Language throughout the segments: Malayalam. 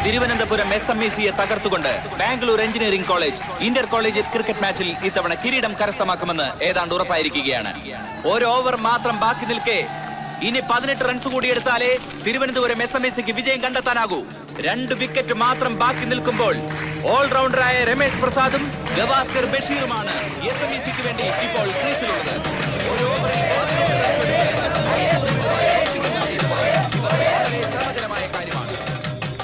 തിരുവനന്തപുരം SMECയെ തകർത്തുകൊണ്ട് Bangalore engineering college inter college cricket മാച്ചിൽ ഇത്തവണ കിരീടം കരസ്ഥമാക്കുമെന്ന് ഏതാണ്ട് ഉറപ്പായിരിക്കുകയാണ്. ഒരു ഓവർ മാത്രം ബാക്കി നിൽക്കെ ഇനി 18 റൺസ് കൂടി എടുത്താലേ തിരുവനന്തപുരം SMECക്ക് വിജയം കണ്ടെത്താനാകൂ. 2 വിക്കറ്റ് മാത്രം ബാക്കി നിൽക്കുമ്പോൾ ഓൾറൗണ്ടറായ രമേഷ് പ്രസാദും ഗവാസ്കർ ബഷീറുമാണ് SMECക്ക് വേണ്ടി ഇപ്പോൾ ക്രീസിലുള്ളത്. ഒരു ഓവറിൽ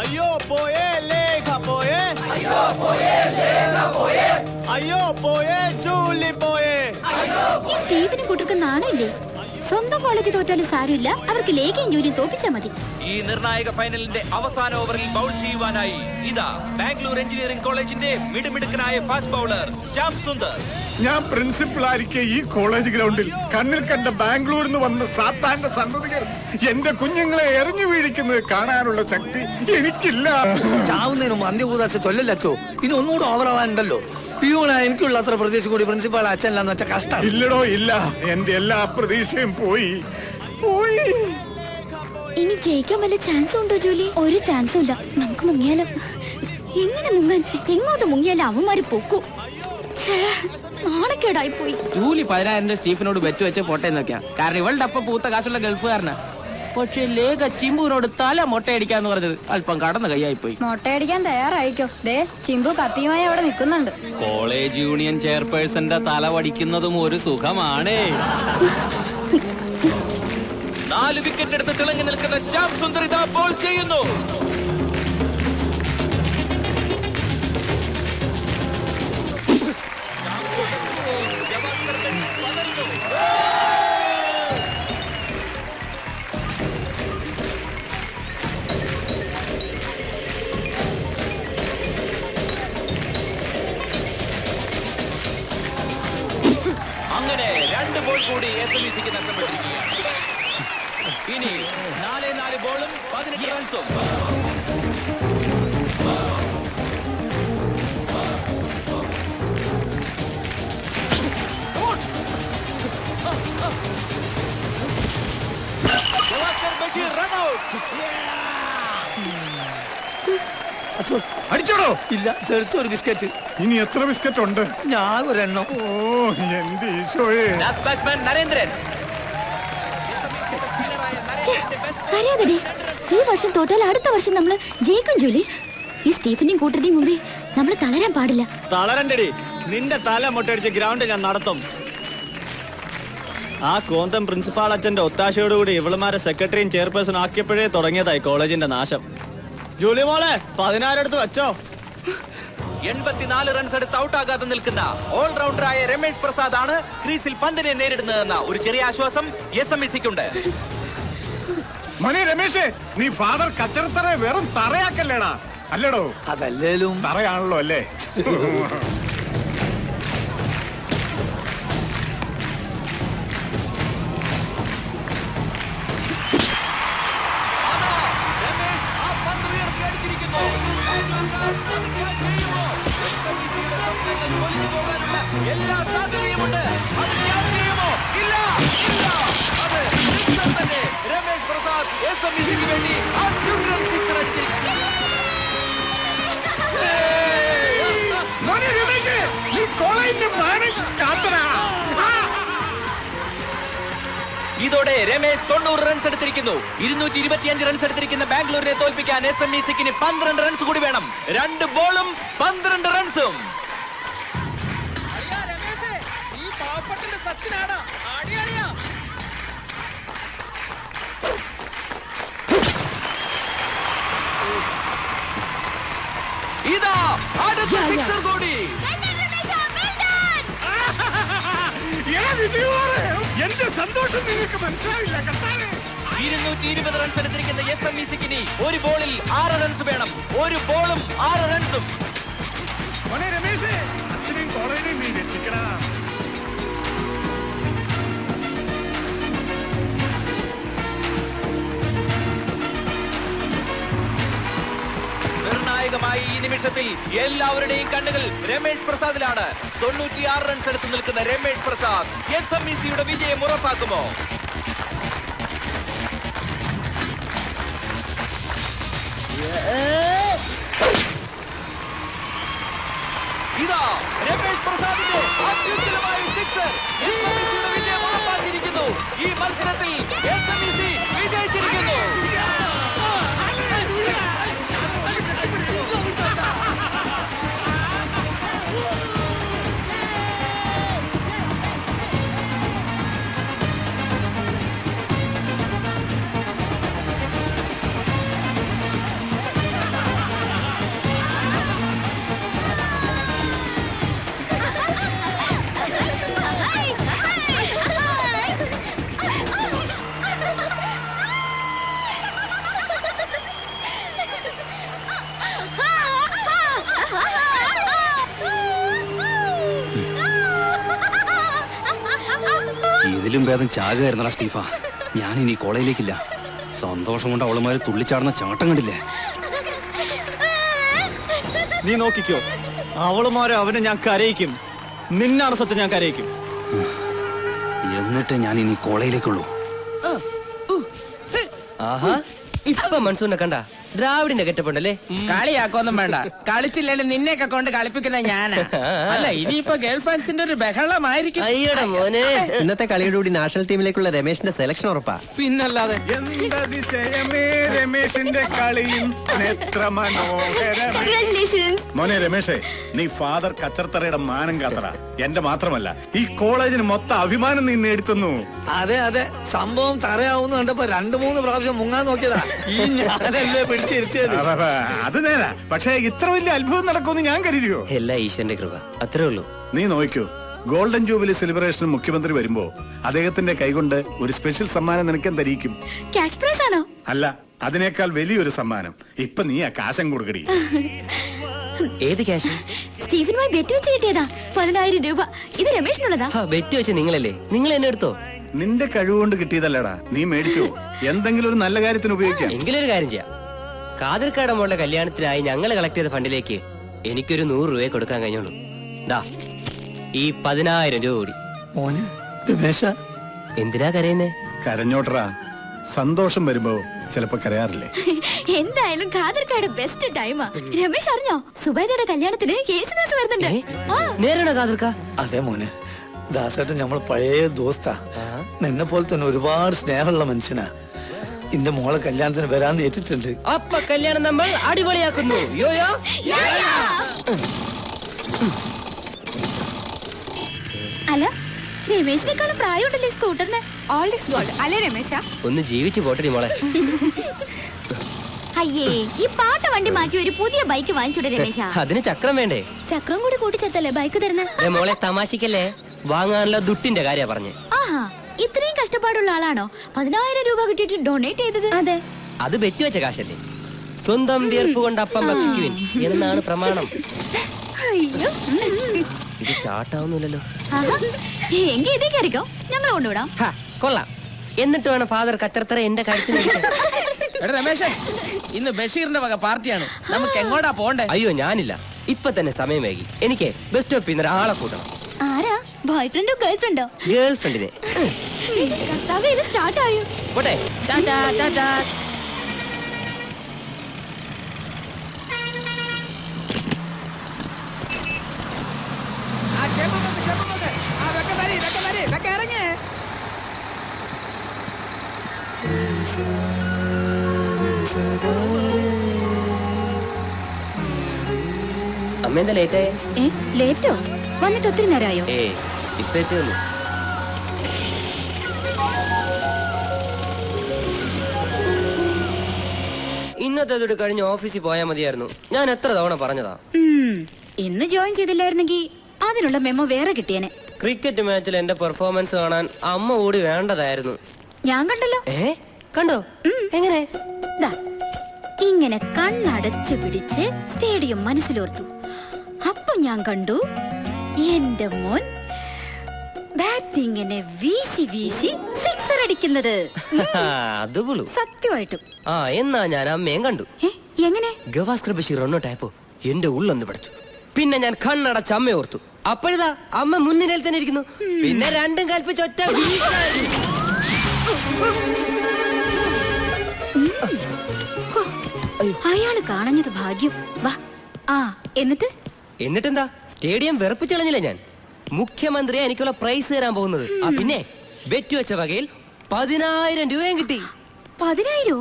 അയ്യോ പോയേ ലേഖ പോയേ, അയ്യോ പോയേ ലേഖ പോയേ, അയ്യോ പോയേ ജൂലി പോയേ. ഈ സ്റ്റീഫനും കൂട്ടർക്ക് നാണമില്ലേ? സ്വന്തം കോളേജ് തോറ്റാലും സാരമില്ല, അവർക്ക് ലേഖയും ജൂലിയും തോപ്പിച്ചാൽ മതി. ഈ നിർണായക ഫൈനലിന്റെ അവസാന ഓവറിൽ ബൗൾ ചെയ്യുവാനായി ഇതാ ബാംഗ്ലൂർ എഞ്ചിനീയറിംഗ് കോളേജിന്റെ മിടുമിടുക്കനായ ഫാസ്റ്റ് ബൗളർ ശ്യാം സുന്ദർ. ഞാൻ പ്രിൻസിപ്പൽ ആയിരിക്കെ ഈ കോളേജ് ഗ്രൗണ്ടിൽ കണ്ണിൽ കണ്ട ബാംഗ്ലൂരിൽ നിന്ന് വന്ന സാത്താന്റെ സന്തതികൾ എന്റെ കുഞ്ഞുങ്ങളെ എറിഞ്ഞു വീഴിക്കുന്നത് കാണാനുള്ള ശക്തി എനിക്കില്ല. ചാവുന്നതിന് മുമ്പ് അന്ത്യകൂദാശ ചൊല്ലല്ലോ. ഇനി ഒന്നുകൂടെ ഓവറാവാനുണ്ടല്ലോ. എനിക്കുള്ള അത്ര പ്രതീക്ഷ കൂടി പ്രിൻസിപ്പാൾ അച്ഛനല്ലാന്ന് വെച്ചാൽ കഷ്ടം. ഇല്ലടോ ഇല്ല, എന്റെ എല്ലാ പ്രതീക്ഷയും പോയി. ഇനി ജയിക്കാൻ വല്ല ചാൻസ് ഉണ്ടോ ജൂലി? ഒരു ചാൻസും ഇല്ല. നമുക്ക് മുങ്ങിയാലോ? എങ്ങനെ മുങ്ങാൻ? എങ്ങോട്ട് മുങ്ങിയാലും അവന്മാര് പൊക്കൂ. നാണക്കേടായി പോയി. ജൂലി 10,000 സ്റ്റീഫനോട് ബെറ്റ് വെച്ച് പോട്ടേന്ന് വെക്കാം. കാരണം ഇവളുടെ അപ്പ പൂത്ത കാശുള്ള ഗൾഫുകാരനാ. പക്ഷെ ലേഖ ചിമ്പുവിനോട് തല മൊട്ടയടിക്കാന്ന് പറഞ്ഞത് അല്പം കടന്ന് കൈയായി പോയി. മൊട്ടയടിക്കാൻ തയ്യാറായിക്കോ. ദേ ചിമ്പു കത്തിയുമായി അവിടെ നിൽക്കുന്നുണ്ട്. കോളേജ് യൂണിയൻ ചെയർപേഴ്സന്റെ തല വടിക്കുന്നതും ഒരു സുഖമാണേ. 4 വിക്കറ്റ് എടുത്ത് തിളങ്ങി നിൽക്കുന്ന ശ്യാം സുന്ദർ ഇതാ ബോൾ ചെയ്യുന്നു. അങ്ങനെ 2 ബോൾ കൂടി SMECക്ക് നഷ്ടപ്പെട്ടിരിക്കുകയാണ്. ഇനി 4 ബോളും 18 റൺസും. Gavaskar Basheer run out. അടിച്ചോടോ? ഇല്ല, ചെറുത്തൊരു ബിസ്ക്കറ്റ്. ഇനി എത്ര ബിസ്ക്കറ്റ് ഉണ്ട്? ഞാൻ ഒരെണ്ണം. ഓ എന്റെ ഈശോയെ. ബാറ്റ്സ്മാൻ നരേന്ദ്രൻ. കരയാതെ. ഈ വർഷം തോറ്റാൽ അടുത്ത വർഷം നമ്മൾ ജയിക്കും ജൂലി. ഈ സ്റ്റീഫന്റെയും കൂട്ടരുടെയും മുമ്പിൽ നമ്മൾ തളരാൻ പാടില്ല. തളരണ്ടടി, നിന്റെ തല മൊട്ടടിച്ച് ഗ്രൗണ്ടിൽ ഞാൻ നടത്തും. ആ കോന്തം പ്രിൻസിപ്പാൾ അച്ഛന്റെ ഒത്താശയോടുകൂടി ഇവളുമാരെ സെക്രട്ടറിയും ചെയർപേഴ്സൺ ആക്കിയപ്പോഴേ തുടങ്ങിയതായി കോളേജിന്റെ നാശം. ജൂലി മോളെ 16 എടുത്ത് വെച്ചോ. 84 റൺസ് എടുത്ത് ഔട്ടാകാതെ നിൽക്കുന്ന ഓൾറൗണ്ടറായ രമേഷ് പ്രസാദ് ആണ് ക്രീസിൽ പന്തിനെ നേരിടുന്നതെന്ന ഒരു ചെറിയ ആശ്വാസം SMECക്കുണ്ട്. മോനെ രമേശേ, നീ ഫാദർ കച്ചറത്തറ വെറും തറയാക്കല്ലേടാ. അല്ലടോ? അതല്ലേലും തറയാണല്ലോ അല്ലേ? എല്ലാ സാധ്യതയുമുണ്ട്. അത് ക്യാച്ച് ചെയ്യുമോ? ഇല്ല. അത് സിക്സർ തന്നെ. രമേഷ് പ്രസാദ് SMECക്ക് വേണ്ടി അത്യുഗ്രൻ സിക്സർ അടിച്ചിരിക്കുന്നു. മോനെ രമേശേ, നീ കോളേജിന്റെ മാനം കാത്തടാ. ഇതോടെ രമേശ് 90 റൺസ് എടുത്തിരിക്കുന്നു. 225 റൺസ് എടുത്തിരിക്കുന്ന ബാംഗ്ലൂരിനെ തോൽപ്പിക്കാൻ SMECക്ക് 12 റൺസ് കൂടി വേണം. 2 ബോളും 12 റൺസും. ഇതാ അടുത്ത സിക്സർ കൂടി. എന്റെ സന്തോഷം നിങ്ങൾക്ക് മനസ്സിലാവില്ല. 220 റൺസ് എടുത്തിരിക്കുന്ന SMECക്ക് ഒരു ബോളിൽ 6 റൺസ് വേണം. ഒരു ബോളും 6 റൺസും. മോനെ രമേശേ, അച്ഛനെയും കോളേജിനെയും നീ രക്ഷിക്കടാ. നിർണായകമായ ഈ നിമിഷത്തിൽ എല്ലാവരുടെയും കണ്ണുകൾ രമേഷ് പ്രസാദിലാണ്. 96 റൺസ് എടുത്ത് നിൽക്കുന്ന രമേഷ് പ്രസാദ് SMECയുടെ വിജയം ഉറപ്പാക്കുമോ? അതിലും ഭേദം ചാകുകയായിരുന്നടാ സ്റ്റീഫ. ഞാനിനി കോളേജിലേക്കില്ല. സന്തോഷം കൊണ്ട് അവളുമാര് തുള്ളിച്ചാടുന്ന ചാട്ടം കണ്ടില്ലേ? നീ നോക്കിക്കോ, അവളുമാരെ അവനെ ഞാൻ കരയിക്കും. നിന്നാണ് സത്യം, ഞാൻ കരയിക്കും. എന്നിട്ട് ഞാൻ ഇനി കോളേജിലേക്കുള്ളൂ. ആഹാ, ഇപ്പൊ മൺസൂണിനെ കണ്ട ദ്രാവിഡിന്റെ ഗെറ്റപ്പുണ്ടല്ലേ? കളിയാക്കൊന്നും വേണ്ട. കളിച്ചില്ലേലും നിന്നെയൊക്കെ കൊണ്ട് കളിപ്പിക്കുന്ന ഞാനാ. അല്ല, ഇനിയിപ്പോ ഗേൾ ഫ്രണ്ട്സിന്റെ ഒരു ബഹളമായിരിക്കും. അയ്യടാ മോനെ, ഇന്നത്തെ കളിയുടെ കൂടി നാഷണൽ ടീമിലേക്കുള്ള രമേശിന്റെ സെലക്ഷൻ ഉറപ്പാ. പിന്നല്ലാതെ. എന്തതിശയമേ രമേശിന്റെ കളിയും എത്ര മനോഹരമേ. മോനെ രമേശേ, നീ ഫാദർ കച്ചർത്തറയുടെ മാനം കാത്തറ. എന്റെ മാത്രമല്ല, ഈ കോളേജിന് മൊത്തം അഭിമാനം നീ നേടിത്തന്നു. അതെ അതെ, സംഭവം തറയാവുന്ന കണ്ടപ്പോ 2-3 പ്രാവശ്യം മുങ്ങാൻ നോക്കിയതാ. ഈ ഞാനല്ലേ പിടിച്ചിരുത്തിയത്. അത് നേരാ, പക്ഷേ ഇത്ര വലിയ അത്ഭുതം നടക്കുമെന്ന് ഞാൻ കരുതിയോ? എല്ലാ ഈശ്വരന്റെ കൃപ, അത്രേ ഉള്ളൂ. നീ നോക്കൂ, ഗോൾഡൻ ജൂബിലി സെലിബ്രേഷൻ മുഖ്യമന്ത്രി വരുമ്പോ അദ്ദേഹത്തിന്റെ കൈകൊണ്ട് ഒരു സ്പെഷ്യൽ സമ്മാനം നിനക്ക് എന്തരിക്കും? ക്യാഷ് പ്രൈസ് ആണോ? അല്ല, അതിനേക്കാൾ വലിയൊരു സമ്മാനം. ഇപ്പൊ നീ ആ കാശം കൊടുക്കടി. ഏത് ക്യാഷ്? സ്റ്റീഫനുമായി ബെറ്റ് വെച്ച് കിട്ടിയതാ 10,000 രൂപ. ഇത് രമേശിനുള്ളതാ. ബെറ്റ് വെച്ച് നിങ്ങളല്ലേ? നിങ്ങൾ എന്നെ എടുത്തോ? നിന്റെ കഴിവുകൊണ്ട് കിട്ടിയതല്ലടാ, നീ മേടിച്ചു. എന്തെങ്കിലും ഒരു നല്ല കാര്യത്തിന് ഉപയോഗിക്കാം. എങ്കിലൊരു കാര്യം ചെയ്യാം. കാതിർക്കാട് മോളുടെ കല്യാണത്തിനായി ഞങ്ങൾ കളക്ട് ചെയ്ത ഫണ്ടിലേക്ക് എനിക്കൊരു 100 രൂപയെ കൊടുക്കാൻ കഴിഞ്ഞോളൂ. ദാ ഈ 10,000 രൂപ കൂടി. മോനെ രമേശ, എന്തിനാ കരയുന്നേ? കരഞ്ഞോട്ടറാ, സന്തോഷം വരുമ്പോ ചിലപ്പോ കരയാറില്ലേ? എന്തായാലും ഖാദർക്കാട് ബെസ്റ്റ് ടൈമാ. രമേശ് അറിഞ്ഞോ, സുബൈദയുടെ കല്യാണത്തിന് യേശുദാസ് വരുന്നുണ്ട്. നേരാണോ കാതിർക്ക? അതെ മോനെ, ദാസേട്ടൻ നമ്മൾ പഴയ ദോസ്താ. നിന്നെ പോലെ തന്നെ ഒരുപാട് സ്നേഹമുള്ള മനുഷ്യനാ. എന്റെ മോളെ കല്യാണത്തിന് വരാൻ ഏറ്റിട്ടുണ്ട്. അപ്പൊ കല്യാണം നമ്മൾ അടിപൊളിയാക്കുന്നു. യോയോ അല്ല, രമേശിനേക്കാളും പ്രായമുണ്ടല്ലേ സ്കൂട്ടറിന്? ഓൾ ഈസ് ഗോൾഡ് അല്ലേ രമേശ? ഒന്ന് ജീവിച്ചു പോട്ടടി മോളെ. അയ്യേ, ഈ പാട്ട വണ്ടി മാറ്റി ഒരു പുതിയ ബൈക്ക് വാങ്ങിച്ചൂടെ രമേശ? അതിന് ചക്രം വേണ്ടേ? ചക്രം കൂടി കൂട്ടിച്ചേർത്തല്ലേ ബൈക്ക് തരുന്നത്? മോളെ തമാശിക്കല്ലേ, വാങ്ങാനുള്ള ദുട്ടിന്റെ കാര്യ പറഞ്ഞേ. ആഹാ, ഇത്രയും കഷ്ടപ്പാടുള്ള ആളാണോ 10,000 രൂപ കിട്ടിയിട്ട് ഡൊണേറ്റ് ചെയ്തത്? അതെ, അത് ബെറ്റ് വെച്ച കാശല്ലേ. സ്വന്തം വിയർപ്പ് കൊണ്ട് അപ്പം ഭക്ഷിക്കുവിൻ എന്നാണ് പ്രമാണം. അയ്യോ, ഇത് സ്റ്റാർട്ട് ആവുന്നില്ലല്ലോ. എങ്കിൽ ഇതേ കയറിക്കോ, ഞങ്ങൾ കൊണ്ടുവിടാം. കൊള്ളാം. എന്നിട്ട് വേണം ഫാദർ കച്ചറത്തറ എന്റെ കാര്യത്തിൽ. രമേശൻ, ഇന്ന് ബഷീറിന്റെ വക പാർട്ടിയാണ്. നമുക്ക് എങ്ങോട്ടാ പോണ്ടേ? അയ്യോ, ഞാനില്ല. ഇപ്പൊ തന്നെ സമയം വൈകി. എനിക്ക് ബസ് സ്റ്റോപ്പിൽ നിന്ന് ഒരാളെ കൂട്ടണം. ആരാ? ബോയ് ഫ്രണ്ടോ ഗേൾ ഫ്രണ്ടോ? ഗേൾ ഫ്രണ്ടിനെ. ഇത് സ്റ്റാർട്ട് ആയോ? പോട്ടെ. ടാറ്റാ ടാറ്റാ. അമ്മ എന്താ ലേറ്റായേ? ലേറ്റോ? വന്നിട്ട് ഒത്തിരി നേരമായോ? ഇപ്പൊ എത്തിയുള്ളൂ. ഇന്നത്തെ കഴിഞ്ഞ് ഓഫീസിൽ പോയാൽ മതിയായിരുന്നു. ഞാൻ എത്ര തവണ പറഞ്ഞതാ. ഇന്ന് ജോയിൻ ചെയ്തില്ലായിരുന്നെങ്കിൽ അതിനുള്ള മെമ്മോ വേറെ കിട്ടിയേനെ. ക്രിക്കറ്റ് മാച്ചിൽ എന്റെ പെർഫോമൻസ് കാണാൻ അമ്മ കൂടി വേണ്ടതായിരുന്നു. ഞാൻ കണ്ടല്ലോ. കണ്ടോ? എങ്ങനെ? ഇങ്ങനെ കണ്ണടച്ചു പിടിച്ച് സ്റ്റേഡിയം മനസ്സിലോർത്തു. അപ്പൊ ഞാൻ കണ്ടു എന്റെ മോൻ ബാറ്റിങ്ങിനെ വീശി വീശി സിക്സർ അടിക്കുന്നത്. സത്യമായിട്ടും. എന്നാ ഞാൻ അമ്മയും കണ്ടു. എങ്ങനെ? ഗവാസ്കർ ബഷീർ ഒന്നോട്ടായപ്പോ എന്റെ ഉള്ളൊന്ന് പഠിച്ചു. പിന്നെ ഞാൻ കണ്ണടച്ച അമ്മ ഓർത്തു. അപ്പോഴിതാ അമ്മ മുന്നിൽ തന്നെ ഇരിക്കുന്നു. പിന്നെ രണ്ടും കൽപ്പിച്ച് ഒറ്റ. അയാള് കാണഞ്ഞത് ഭാഗ്യം. വാ. എന്നിട്ടെന്താ, സ്റ്റേഡിയം വെറുപ്പിച്ചളഞ്ഞില്ല ഞാൻ. മുഖ്യമന്ത്രിയെ എനിക്കുള്ള പ്രൈസ് തരാൻ പോകുന്നത്. പിന്നെ ബെറ്റ് വെച്ച വകയിൽ 10,000 രൂപയും കിട്ടി. 10,000?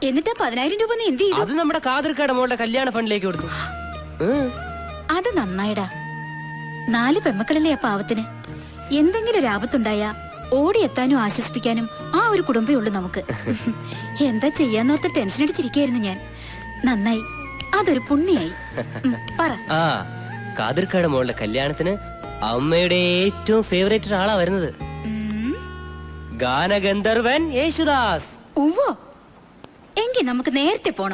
എന്നിട്ട് 10,000 രൂപ നീ എന്ത് ചെയ്തു? അത് നമ്മുടെ കാതിർക്കാട് മോളുടെ കല്യാണ ഫണ്ടിലേക്ക് കൊടുത്തു. അത് നന്നായിടാ. 4 പെമ്മക്കളിലെ ആ പാവത്തിന് എന്തെങ്കിലും ഒരു ആപത്തുണ്ടായാ ഓടിയെത്താനും ആശ്വസിപ്പിക്കാനും ആ ഒരു കുടുംബേ ഉള്ളൂ നമുക്ക്. എന്താ ചെയ്യാന്നോർത്ത് ടെൻഷൻ അടിച്ചിരിക്കുകയായിരുന്നു ഞാൻ. നന്നായി, അതൊരു പുണ്യായി. പറ. കാതിർക്കാട് മോളുടെ കല്യാണത്തിന് അമ്മയുടെ ഏറ്റവും ഫേവറേറ്റ് ആളാ വരുന്നത്. ഗാനഗന്ധർവൻ യേശുദാസ്. എങ്കിൽ നമുക്ക് നേരത്തെ പോണം.